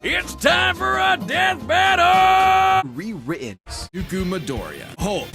It's time for a death battle! Rewritten. Izuku Midoriya. Hulk.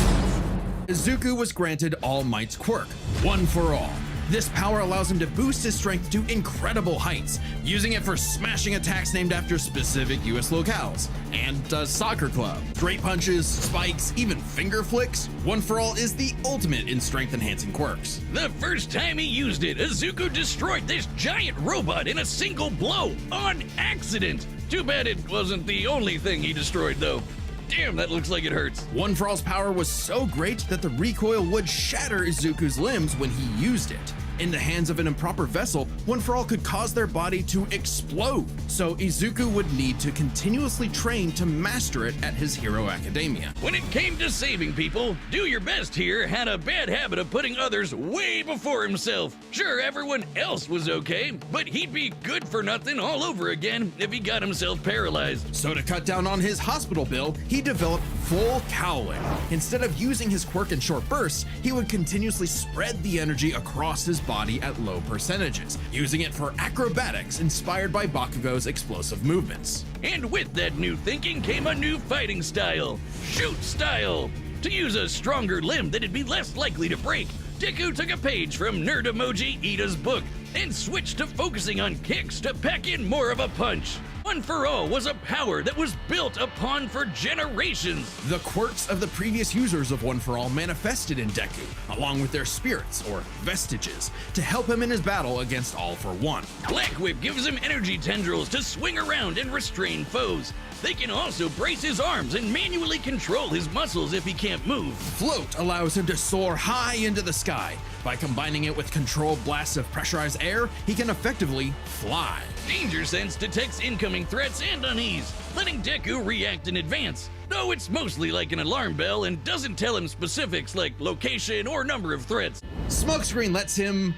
Izuku was granted All Might's quirk, One for All. This power allows him to boost his strength to incredible heights, using it for smashing attacks named after specific US locales, and a soccer club. Straight punches, spikes, even finger flicks, One for All is the ultimate in strength-enhancing quirks. The first time he used it, Izuku destroyed this giant robot in a single blow, on accident. Too bad it wasn't the only thing he destroyed, though. Damn, that looks like it hurts. One for All's power was so great that the recoil would shatter Izuku's limbs when he used it. In the hands of an improper vessel, One for All could cause their body to explode, so Izuku would need to continuously train to master it at his Hero Academia. When it came to saving people, Do Your Best here had a bad habit of putting others way before himself. Sure, everyone else was okay, but he'd be good for nothing all over again if he got himself paralyzed. So to cut down on his hospital bill, he developed Full Cowling. Instead of using his quirk in short bursts, he would continuously spread the energy across his body at low percentages, using it for acrobatics inspired by Bakugo's explosive movements. And with that new thinking came a new fighting style, Shoot Style. To use a stronger limb that'd be less likely to break, Deku took a page from Nerd Emoji Ida's book and switched to focusing on kicks to pack in more of a punch. One for All was a power that was built upon for generations. The quirks of the previous users of One for All manifested in Deku, along with their spirits, or vestiges, to help him in his battle against All for One. Black Whip gives him energy tendrils to swing around and restrain foes. They can also brace his arms and manually control his muscles if he can't move. Float allows him to soar high into the sky. By combining it with controlled blasts of pressurized air, he can effectively fly. Danger Sense detects incoming threats and unease, letting Deku react in advance, though it's mostly like an alarm bell and doesn't tell him specifics like location or number of threats. Smokescreen lets him,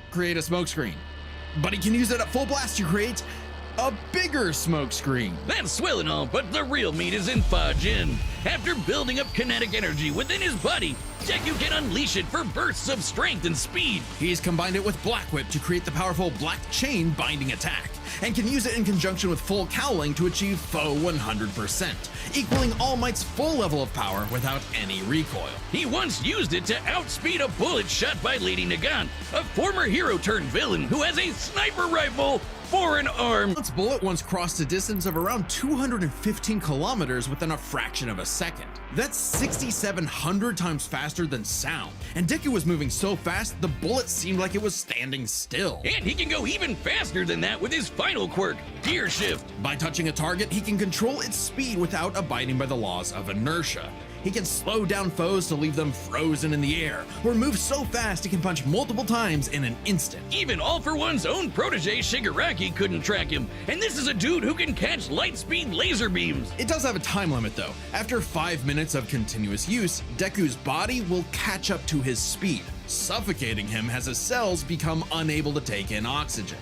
create a smokescreen. But he can use it at full blast to create a bigger smokescreen. That's swell and all, but the real meat is in Fajin. After building up kinetic energy within his body, Deku can unleash it for bursts of strength and speed. He's combined it with Black Whip to create the powerful Black Chain binding attack, and can use it in conjunction with Full Cowling to achieve foe 100%, equaling All Might's full level of power without any recoil. He once used it to outspeed a bullet shot by Lady Nagant, a former hero turned villain who has a sniper rifle for an arm. Its bullet once crossed a distance of around 215 kilometers within a fraction of a second. That's 6,700 times faster than sound, and Deku was moving so fast the bullet seemed like it was standing still. And he can go even faster than that with his final quirk, Gear Shift. By touching a target, he can control its speed without abiding by the laws of inertia. He can slow down foes to leave them frozen in the air, or move so fast he can punch multiple times in an instant. Even All for One's own protege Shigaraki couldn't track him, and this is a dude who can catch light speed laser beams. It does have a time limit though. After 5 minutes of continuous use, Deku's body will catch up to his speed, suffocating him as his cells become unable to take in oxygen.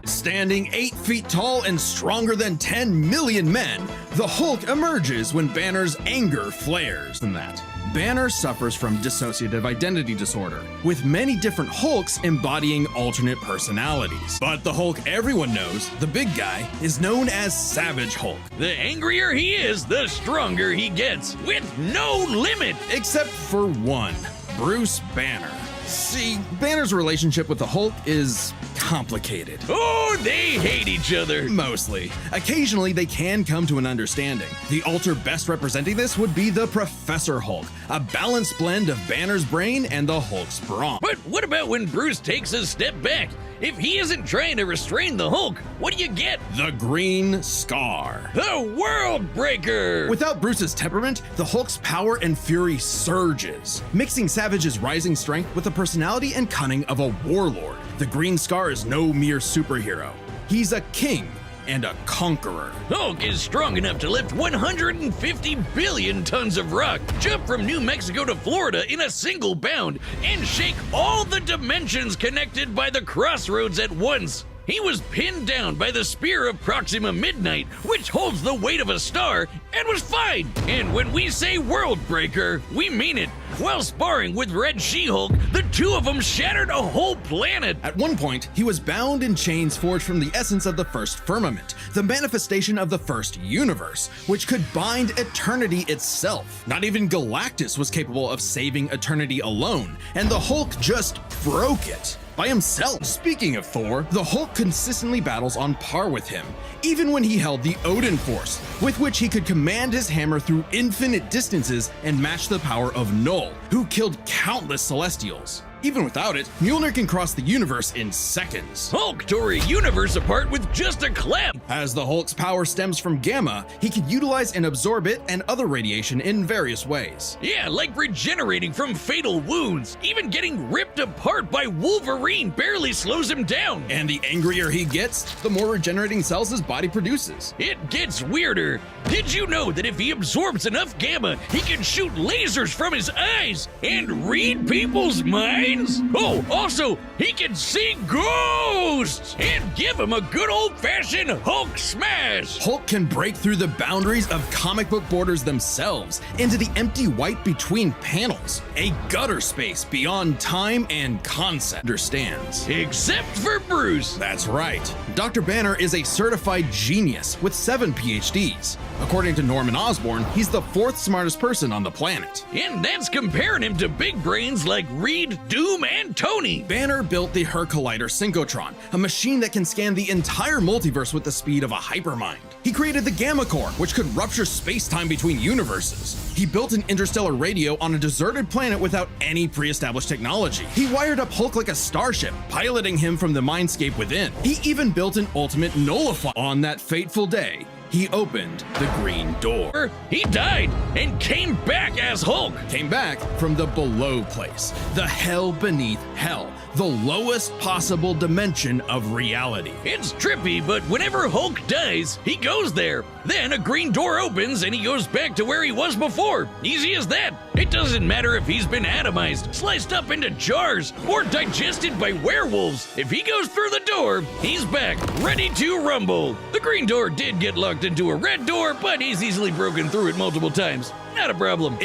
Standing 8 feet tall and stronger than 10 million men, the Hulk emerges when Banner's anger flares. Banner suffers from dissociative identity disorder, with many different Hulks embodying alternate personalities. But the Hulk everyone knows, the big guy, is known as Savage Hulk. The angrier he is, the stronger he gets, with no limit. Except for one, Bruce Banner. See, Banner's relationship with the Hulk is complicated. Oh, they hate each other. Mostly. Occasionally, they can come to an understanding. The alter best representing this would be the Professor Hulk, a balanced blend of Banner's brain and the Hulk's brawn. But what about when Bruce takes a step back? If he isn't trying to restrain the Hulk, what do you get? The Green Scar. The World Breaker! Without Bruce's temperament, the Hulk's power and fury surges, mixing Savage's rising strength with the personality and cunning of a warlord. The Green Scar is no mere superhero. He's a king and a conqueror. Hulk is strong enough to lift 150 billion tons of rock, jump from New Mexico to Florida in a single bound, and shake all the dimensions connected by the crossroads at once. he was pinned down by the spear of Proxima Midnight, which holds the weight of a star, and was fine. And when we say world breaker, we mean it. While sparring with Red She-Hulk, the two of them shattered a whole planet. At one point, he was bound in chains forged from the essence of the first firmament, the manifestation of the first universe, which could bind eternity itself. Not even Galactus was capable of saving eternity alone, and the Hulk just broke it by himself. Speaking of Thor, the Hulk consistently battles on par with him, even when he held the Odin Force, with which he could command his hammer through infinite distances and match the power of Null, who killed countless Celestials. Even without it, Mjolnir can cross the universe in seconds. Hulk tore a universe apart with just a clap. As the Hulk's power stems from gamma, he can utilize and absorb it and other radiation in various ways. Yeah, like regenerating from fatal wounds. Even getting ripped apart by Wolverine barely slows him down. And the angrier he gets, the more regenerating cells his body produces. It gets weirder. Did you know that if he absorbs enough gamma, he can shoot lasers from his eyes and read people's minds? Oh, also, he can see ghosts and give him a good old-fashioned Hulk smash. Hulk can break through the boundaries of comic book borders themselves into the empty white between panels, a gutter space beyond time and concept. Understands. Except for Bruce. That's right. Dr. Banner is a certified genius with 7 PhDs. According to Norman Osborn, he's the 4th smartest person on the planet. And that's comparing him to big brains like Reed, Doom, and Tony. Banner built the Her Collider Synchrotron, a machine that can scan the entire multiverse with the speed of a hypermind. He created the Gamma Core, which could rupture space-time between universes. He built an interstellar radio on a deserted planet without any pre-established technology. He wired up Hulk like a starship, piloting him from the mindscape within. He even built an ultimate nullifier. On that fateful day, he opened the Green Door. He died and came back as Hulk. Came back from the below place, the hell beneath hell, the lowest possible dimension of reality. It's trippy, but whenever Hulk dies, he goes there. Then a green door opens and he goes back to where he was before. Easy as that. It doesn't matter if he's been atomized, sliced up into jars, or digested by werewolves. If he goes through the door, he's back, ready to rumble. The green door did get locked into a red door, but he's easily broken through it multiple times. Not a problem.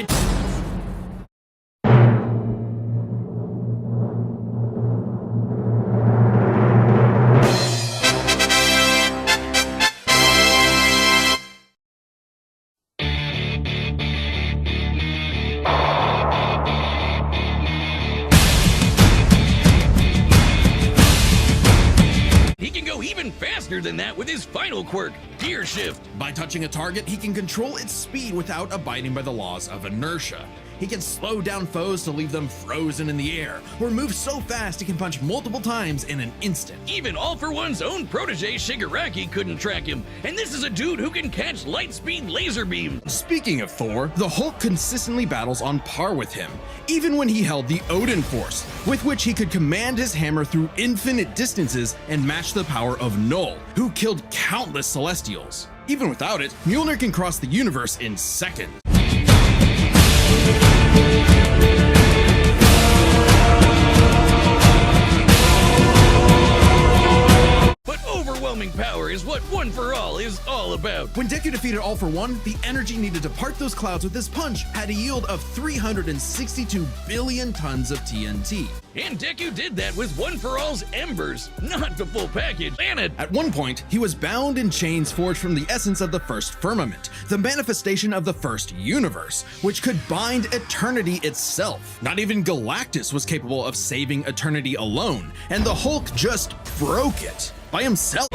Even faster than that with his final quirk, Gear Shift. By touching a target, he can control its speed without abiding by the laws of inertia. He can slow down foes to leave them frozen in the air, or move so fast he can punch multiple times in an instant. Even All For One's own protege Shigaraki couldn't track him, and this is a dude who can catch light speed laser beams. Speaking of Thor, the Hulk consistently battles on par with him, even when he held the Odin Force, with which he could command his hammer through infinite distances and match the power of Null, who killed countless Celestials. Even without it, Mjolnir can cross the universe in seconds. But overwhelming power is what One For All is all about. When Deku defeated All For One, the energy needed to part those clouds with his punch had a yield of 362 billion tons of TNT. And Deku did that with One For All's embers, not the full package. At one point, he was bound in chains forged from the essence of the first firmament, the manifestation of the first universe, which could bind eternity itself. Not even Galactus was capable of saving eternity alone, and the Hulk just broke it by himself.